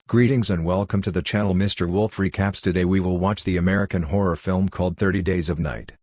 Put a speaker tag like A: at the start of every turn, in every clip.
A: Greetings and welcome to the channel. Mr. Wolf Recaps. Today we will watch the American horror film called 30 Days of Night.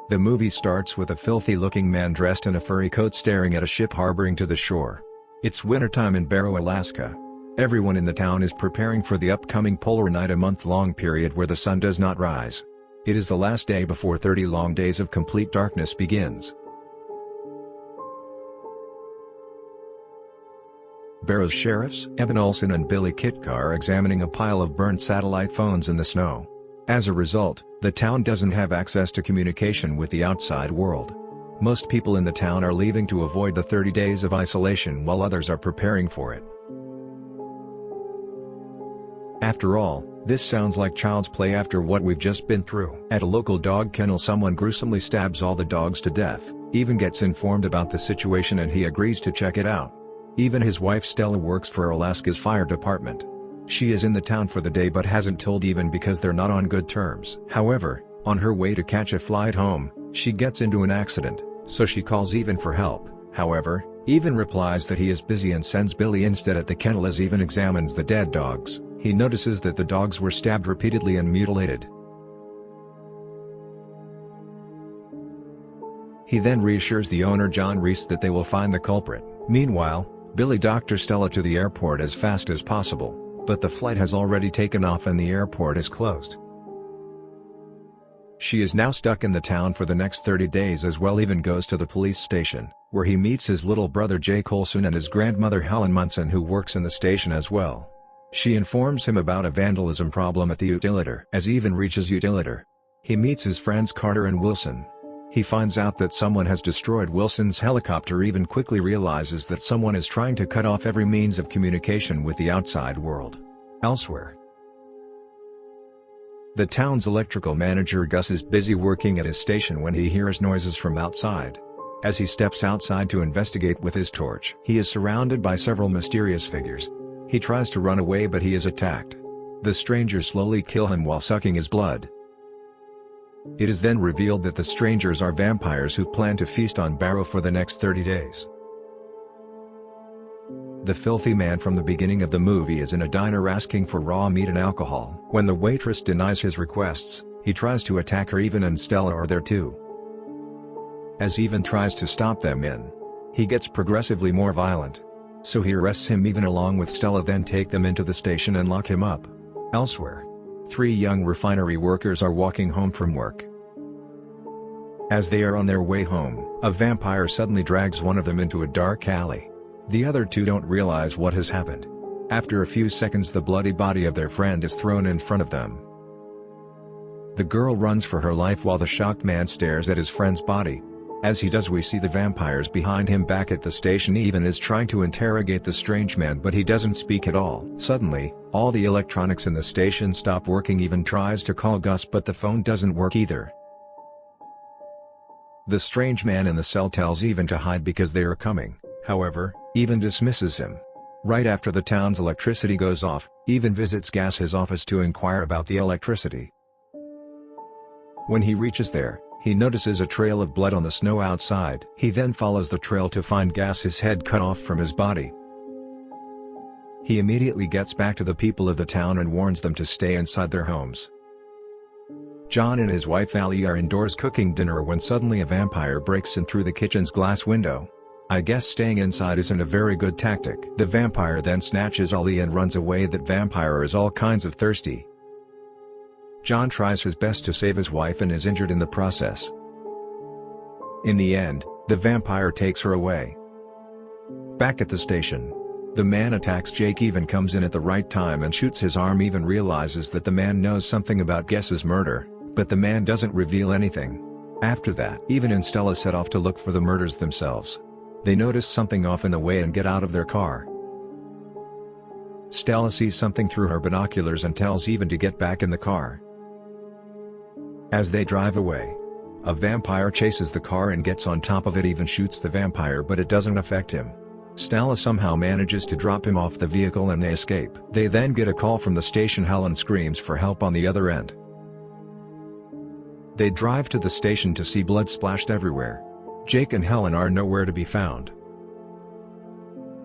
A: The movie starts with a filthy-looking man dressed in a furry coat staring at a ship harboring to the shore. It's wintertime in Barrow, Alaska. Everyone in the town is preparing for the upcoming polar night, a month-long period where the sun does not rise. It is the last day before 30 long days of complete darkness begins. Barrow's sheriffs, Eben Olson and Billy Kitka, are examining a pile of burnt satellite phones in the snow. As a result, the town doesn't have access to communication with the outside world. Most people in the town are leaving to avoid the 30 days of isolation while others are preparing for it. After all, this sounds like child's play after what we've just been through. At a local dog kennel, someone gruesomely stabs all the dogs to death. Eben gets informed about the situation and he agrees to check it out. Even his wife Stella works for Alaska's fire department. She is in the town for the day but hasn't told Eben because they're not on good terms. However, on her way to catch a flight home, she gets into an accident, so she calls Eben for help. However, Eben replies that he is busy and sends Billy instead. At the kennel, as Eben examines the dead dogs, he notices that the dogs were stabbed repeatedly and mutilated. He then reassures the owner, John Reese, that they will find the culprit. Meanwhile, Billy doctors Stella to the airport as fast as possible, but the flight has already taken off and the airport is closed. She is now stuck in the town for the next 30 days as well. Eben goes to the police station, where he meets his little brother Jay Colson and his grandmother Helen Munson, who works in the station as well. She informs him about a vandalism problem at the utilitor. As Eben reaches utilitor, he meets his friends Carter and Wilson. He finds out that someone has destroyed Wilson's helicopter. Eben quickly realizes that someone is trying to cut off every means of communication with the outside world. Elsewhere, the town's electrical manager Gus is busy working at his station when he hears noises from outside. As he steps outside to investigate with his torch, he is surrounded by several mysterious figures. He tries to run away but he is attacked. The strangers slowly kill him while sucking his blood. It is then revealed that the strangers are vampires who plan to feast on Barrow for the next 30 days. The filthy man from the beginning of the movie is in a diner asking for raw meat and alcohol. When the waitress denies his requests, he tries to attack her. Eben and Stella are there too. As Eben tries to stop them he gets progressively more violent. So he arrests him. Eben along with Stella then take them into the station and lock him up. Elsewhere, 3 young refinery workers are walking home from work. As they are on their way home, a vampire suddenly drags one of them into a dark alley. The other 2 don't realize what has happened. After a few seconds, the bloody body of their friend is thrown in front of them. The girl runs for her life while the shocked man stares at his friend's body. As he does, we see the vampires behind him. Back at the station, Eben is trying to interrogate the strange man but he doesn't speak at all. Suddenly, all the electronics in the station stop working. Eben tries to call Gus but the phone doesn't work either. The strange man in the cell tells Eben to hide because they are coming. However, Eben dismisses him. Right after the town's electricity goes off, Eben visits Gas's office to inquire about the electricity. When he reaches there, he notices a trail of blood on the snow outside. He then follows the trail to find Gas's head cut off from his body. He immediately gets back to the people of the town and warns them to stay inside their homes. John and his wife Allie are indoors cooking dinner when suddenly a vampire breaks in through the kitchen's glass window. I guess staying inside isn't a very good tactic. The vampire then snatches Allie and runs away. That vampire is all kinds of thirsty. John tries his best to save his wife and is injured in the process. In the end, the vampire takes her away. Back at the station, the man attacks Jake. Eben comes in at the right time and shoots his arm. Eben realizes that the man knows something about Gas's murder, but the man doesn't reveal anything. After that, Eben and Stella set off to look for the murders themselves. They notice something off in the way and get out of their car. Stella sees something through her binoculars and tells Eben to get back in the car. As they drive away, a vampire chases the car and gets on top of it. Eben shoots the vampire but it doesn't affect him. Stella somehow manages to drop him off the vehicle and they escape. They then get a call from the station. Helen screams for help on the other end. They drive to the station to see blood splashed everywhere. Jake and Helen are nowhere to be found.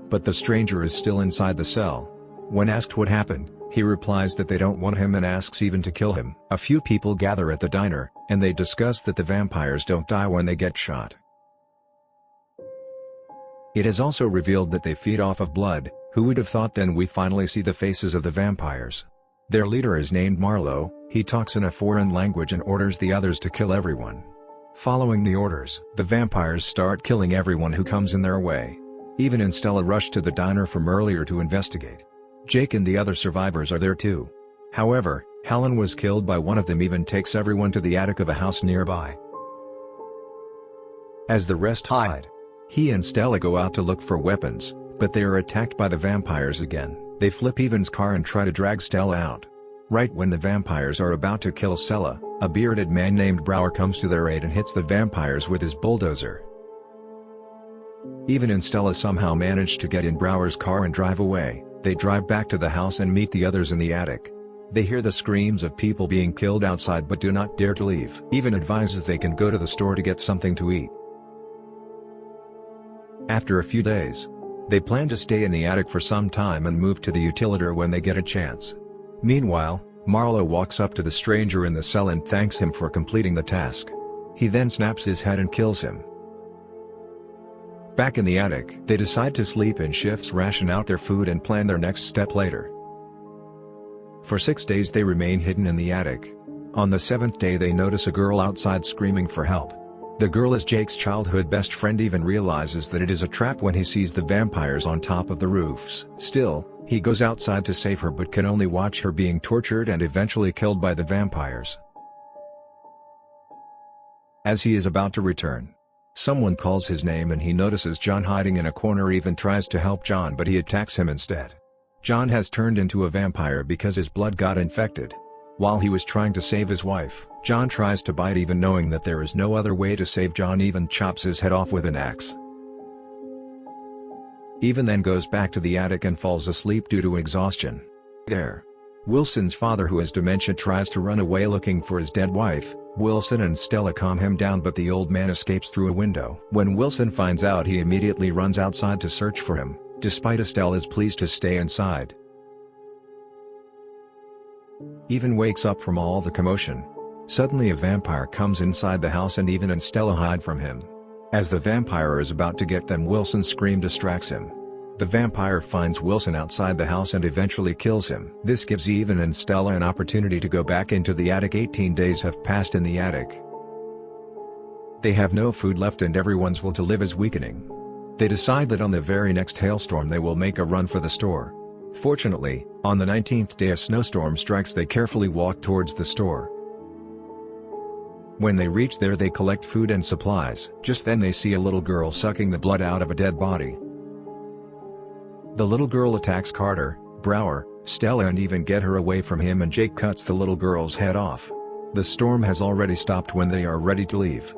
A: But the stranger is still inside the cell. When asked what happened, he replies that they don't want him and asks even to kill him. A few people gather at the diner, and they discuss that the vampires don't die when they get shot. It is also revealed that they feed off of blood. Who would have thought? Then we finally see the faces of the vampires. Their leader is named Marlowe. He talks in a foreign language and orders the others to kill everyone. Following the orders, the vampires start killing everyone who comes in their way. Even and Stella rush to the diner from earlier to investigate. Jake and the other survivors are there too. However, Helen was killed by one of them. Even takes everyone to the attic of a house nearby. As the rest hide, he and Stella go out to look for weapons, but they are attacked by the vampires again. They flip Evan's car and try to drag Stella out. Right when the vampires are about to kill Stella, a bearded man named Brower comes to their aid and hits the vampires with his bulldozer. Evan and Stella somehow manage to get in Brower's car and drive away. They drive back to the house and meet the others in the attic. They hear the screams of people being killed outside but do not dare to leave. Evan advises they can go to the store to get something to eat. After a few days, they plan to stay in the attic for some time and move to the utility when they get a chance. Meanwhile, Marlowe walks up to the stranger in the cell and thanks him for completing the task. He then snaps his head and kills him. Back in the attic, they decide to sleep in shifts, ration out their food and plan their next step later. For 6 days they remain hidden in the attic. On the 7th day they notice a girl outside screaming for help. The girl is Jake's childhood best friend. Even realizes that it is a trap when he sees the vampires on top of the roofs. Still, he goes outside to save her but can only watch her being tortured and eventually killed by the vampires. As he is about to return, someone calls his name and he notices John hiding in a corner. Even tries to help John but he attacks him instead. John has turned into a vampire because his blood got infected. While he was trying to save his wife, John tries to bite Even, knowing that there is no other way to save John. Even chops his head off with an axe. Even then goes back to the attic and falls asleep due to exhaustion. There, Wilson's father, who has dementia, tries to run away looking for his dead wife. Wilson and Stella calm him down but the old man escapes through a window. When Wilson finds out, he immediately runs outside to search for him, despite Stella's pleas to stay inside. Even wakes up from all the commotion. Suddenly a vampire comes inside the house and Even and Stella hide from him. As the vampire is about to get them, Wilson's scream distracts him. The vampire finds Wilson outside the house and eventually kills him. This gives Even and Stella an opportunity to go back into the attic. 18 days have passed in the attic. They have no food left and everyone's will to live is weakening. They decide that on the very next hailstorm they will make a run for the store. Fortunately, on the 19th day a snowstorm strikes. They carefully walk towards the store. When they reach there they collect food and supplies. Just then they see a little girl sucking the blood out of a dead body. The little girl attacks Carter, Brower, Stella and Even get her away from him, and Jake cuts the little girl's head off. The storm has already stopped when they are ready to leave.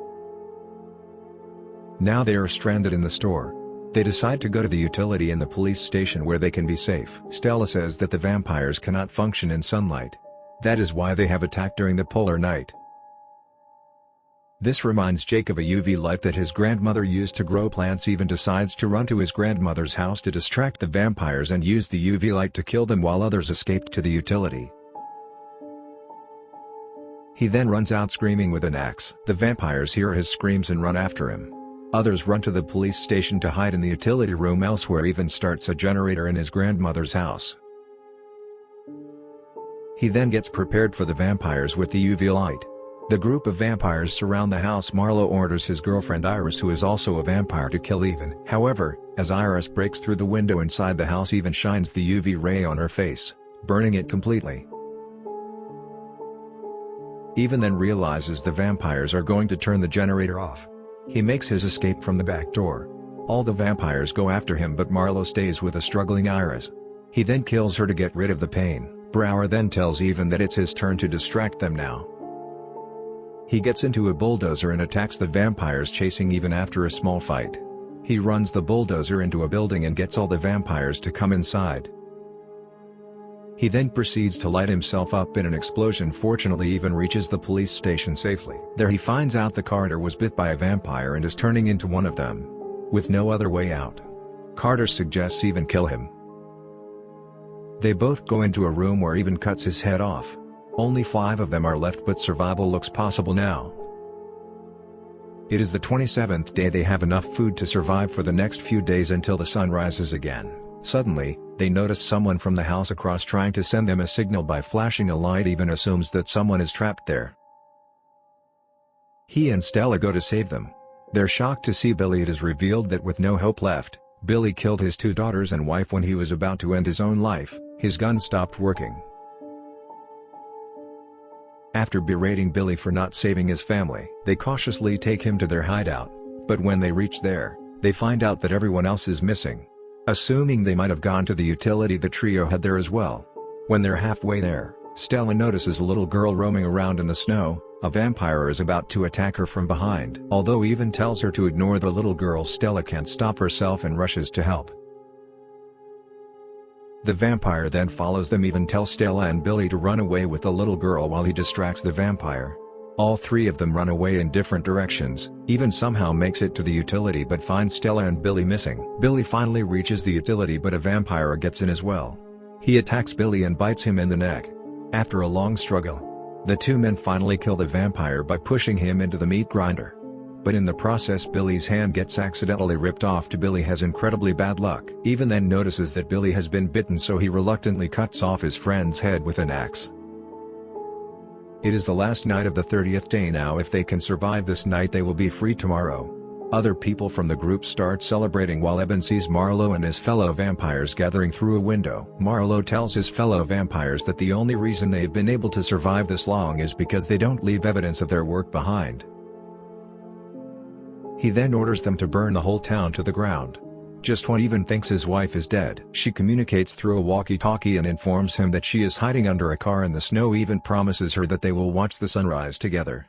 A: Now they are stranded in the store. They decide to go to the utility and the police station where they can be safe. Stella says that the vampires cannot function in sunlight. That is why they have attacked during the polar night. This reminds Jake of a UV light that his grandmother used to grow plants. Even decides to run to his grandmother's house to distract the vampires and use the UV light to kill them while others escaped to the utility. He then runs out screaming with an axe. The vampires hear his screams and run after him. Others run to the police station to hide in the utility room. Elsewhere, Even starts a generator in his grandmother's house. He then gets prepared for the vampires with the UV light. The group of vampires surround the house. Marlowe orders his girlfriend Iris, who is also a vampire, to kill Even. However, as Iris breaks through the window inside the house, Even shines the UV ray on her face, burning it completely. Even then realizes the vampires are going to turn the generator off. He makes his escape from the back door. All the vampires go after him but Marlowe stays with a struggling Iris. He then kills her to get rid of the pain. Brower then tells Even that it's his turn to distract them now. He gets into a bulldozer and attacks the vampires, chasing Even after a small fight. He runs the bulldozer into a building and gets all the vampires to come inside. He then proceeds to light himself up in an explosion, fortunately even reaches the police station safely. There he finds out the Carter was bit by a vampire and is turning into one of them. With no other way out, Carter suggests Even kill him. They both go into a room where Even cuts his head off. Only 5 of them are left, but survival looks possible now. It is the 27th day. They have enough food to survive for the next few days until the sun rises again. Suddenly, they notice someone from the house across trying to send them a signal by flashing a light. Even assumes that someone is trapped there. He and Stella go to save them. They're shocked to see Billy. It is revealed that with no hope left, Billy killed his 2 daughters and wife when he was about to end his own life. His gun stopped working. After berating Billy for not saving his family, they cautiously take him to their hideout, but when they reach there, they find out that everyone else is missing. Assuming they might have gone to the utility the trio had there as well. When they're halfway there, Stella notices a little girl roaming around in the snow. A vampire is about to attack her from behind. Although Even tells her to ignore the little girl, Stella can't stop herself and rushes to help. The vampire then follows them. Even tells Stella and Billy to run away with the little girl while he distracts the vampire. All 3 of them run away in different directions. Even somehow makes it to the utility but finds Stella and Billy missing. Billy finally reaches the utility, but a vampire gets in as well. He attacks Billy and bites him in the neck. After a long struggle, the 2 men finally kill the vampire by pushing him into the meat grinder. But in the process, Billy's hand gets accidentally ripped off. Billy has incredibly bad luck. Even then notices that Billy has been bitten, so he reluctantly cuts off his friend's head with an axe. It is the last night of the 30th day now. If they can survive this night, they will be free tomorrow. Other people from the group start celebrating while Eben sees Marlowe and his fellow vampires gathering through a window. Marlowe tells his fellow vampires that the only reason they've been able to survive this long is because they don't leave evidence of their work behind. He then orders them to burn the whole town to the ground. Just when Even thinks his wife is dead, she communicates through a walkie-talkie and informs him that she is hiding under a car in the snow. Even promises her that they will watch the sunrise together.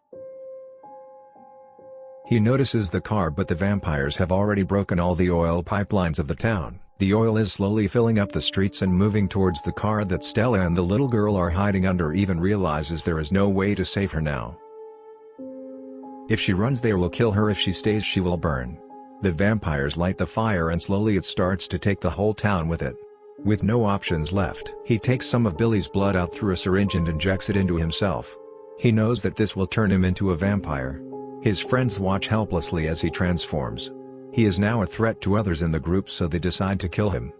A: He notices the car, but the vampires have already broken all the oil pipelines of the town. The oil is slowly filling up the streets and moving towards the car that Stella and the little girl are hiding under. Even realizes there is no way to save her now. If she runs, they will kill her. If she stays, she will burn. The vampires light the fire and slowly it starts to take the whole town with it. With no options left, he takes some of Billy's blood out through a syringe and injects it into himself. He knows that this will turn him into a vampire. His friends watch helplessly as he transforms. He is now a threat to others in the group, so they decide to kill him.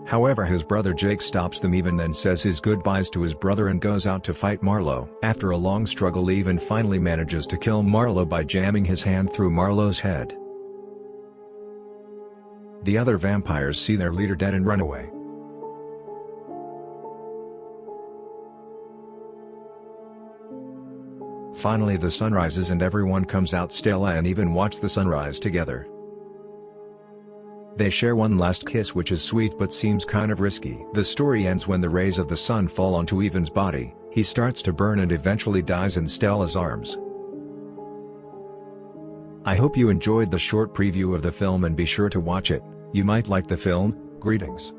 A: However, his brother Jake stops them. Even then says his goodbyes to his brother and goes out to fight Marlowe. After a long struggle, Even finally manages to kill Marlowe by jamming his hand through Marlowe's head. The other vampires see their leader dead and run away. Finally the sun rises and everyone comes out. Stella and Even watch the sunrise together. They share one last kiss, which is sweet but seems kind of risky. The story ends when the rays of the sun fall onto Even's body. He starts to burn and eventually dies in Stella's arms. I hope you enjoyed the short preview of the film and be sure to watch it. You might like the film. Greetings.